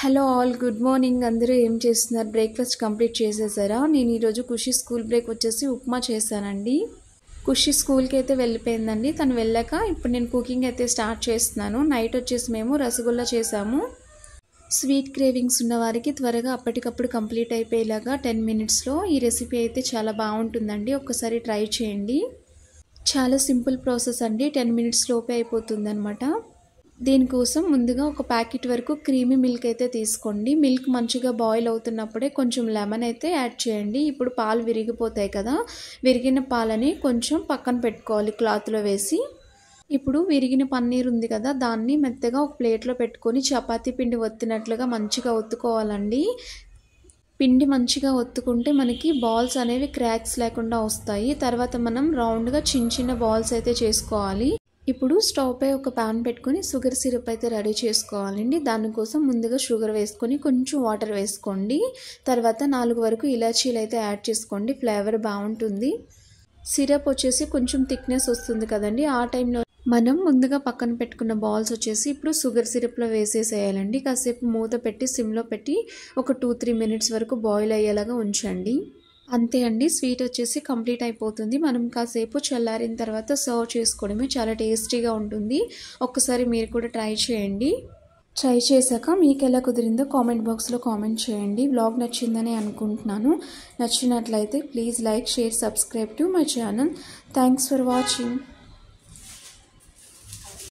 Hello all, good morning. అందరూ ఏం చేస్తున్నారు? బ్రేక్ఫాస్ట్ కంప్లీట్ చేసేసారా? నేను ఈరోజు ఖుషి స్కూల్ బ్రేక్ వచ్చేసి ఉప్మా చేశానండి. ఖుషి స్కూల్కి అయితే వెళ్ళిపోయిందండి. తను వెళ్ళాక ఇప్పుడు నేను కుకింగ్ అయితే స్టార్ట్ చేస్తున్నాను. నైట్ వచ్చేసి మేము రసగుల్లా చేసాము. స్వీట్ క్రేవింగ్స్ ఉన్న వారికి త్వరగా అప్పటికప్పుడు కంప్లీట్ అయిపోయేలాగా 10 మినిట్స్లో ఈ రెసిపీ అయితే చాలా బాగుంటుందండి. ఒక్కసారి ట్రై చేయండి. చాలా సింపుల్ ప్రాసెస్ అండి. 10 మినిట్స్ లోపే అయిపోతుంది అనమాట. దీనికోసం ముందుగా ఒక ప్యాకెట్ వరకు క్రీమీ మిల్క్ అయితే తీసుకోండి. మిల్క్ మంచిగా బాయిల్ అవుతున్నప్పుడే కొంచెం లెమన్ అయితే యాడ్ చేయండి. ఇప్పుడు పాలు విరిగిపోతాయి కదా, విరిగిన పాలని కొంచెం పక్కన పెట్టుకోవాలి క్లాత్లో వేసి. ఇప్పుడు విరిగిన పన్నీర్ ఉంది కదా, దాన్ని మెత్తగా ఒక ప్లేట్లో పెట్టుకొని చపాతీ పిండి ఒత్తినట్లుగా మంచిగా ఒత్తుకోవాలండి. పిండి మంచిగా ఒత్తుకుంటే మనకి బాల్స్ అనేవి క్రాక్స్ లేకుండా వస్తాయి. తర్వాత మనం రౌండ్గా చిన్న చిన్న బాల్స్ అయితే చేసుకోవాలి. ఇప్పుడు స్టవ్ పై ఒక ప్యాన్ పెట్టుకొని షుగర్ సిరప్ అయితే రెడీ చేసుకోవాలండి. దానికోసం ముందుగా షుగర్ వేసుకొని కొంచెం వాటర్ వేసుకోండి. తర్వాత 4 వరకు ఇలాచీలు అయితే యాడ్ చేసుకోండి. ఫ్లేవర్ బాగుంటుంది. సిరప్ వచ్చేసి కొంచెం థిక్నెస్ వస్తుంది కదండి, ఆ టైంలో మనం ముందుగా పక్కన పెట్టుకున్న బాల్స్ వచ్చేసి ఇప్పుడు షుగర్ సిరప్లో వేసేసేయాలండి. కాసేపు మూత పెట్టి సిమ్లో పెట్టి ఒక 2-3 మినిట్స్ వరకు బాయిల్ అయ్యేలాగా ఉంచండి. అంతే అండి, స్వీట్ వచ్చేసి కంప్లీట్ అయిపోతుంది. మనం కాసేపు చల్లారిన తర్వాత సర్వ్ చేసుకోవడమే. చాలా టేస్టీగా ఉంటుంది. ఒక్కసారి మీరు కూడా ట్రై చేయండి. ట్రై చేశాక మీకు ఎలా కుదిరిందో కామెంట్ బాక్స్లో కామెంట్ చేయండి. వ్లాగ్ నచ్చిందని అనుకుంటున్నాను. నచ్చినట్లయితే please like, share, subscribe to my channel. Thanks for watching.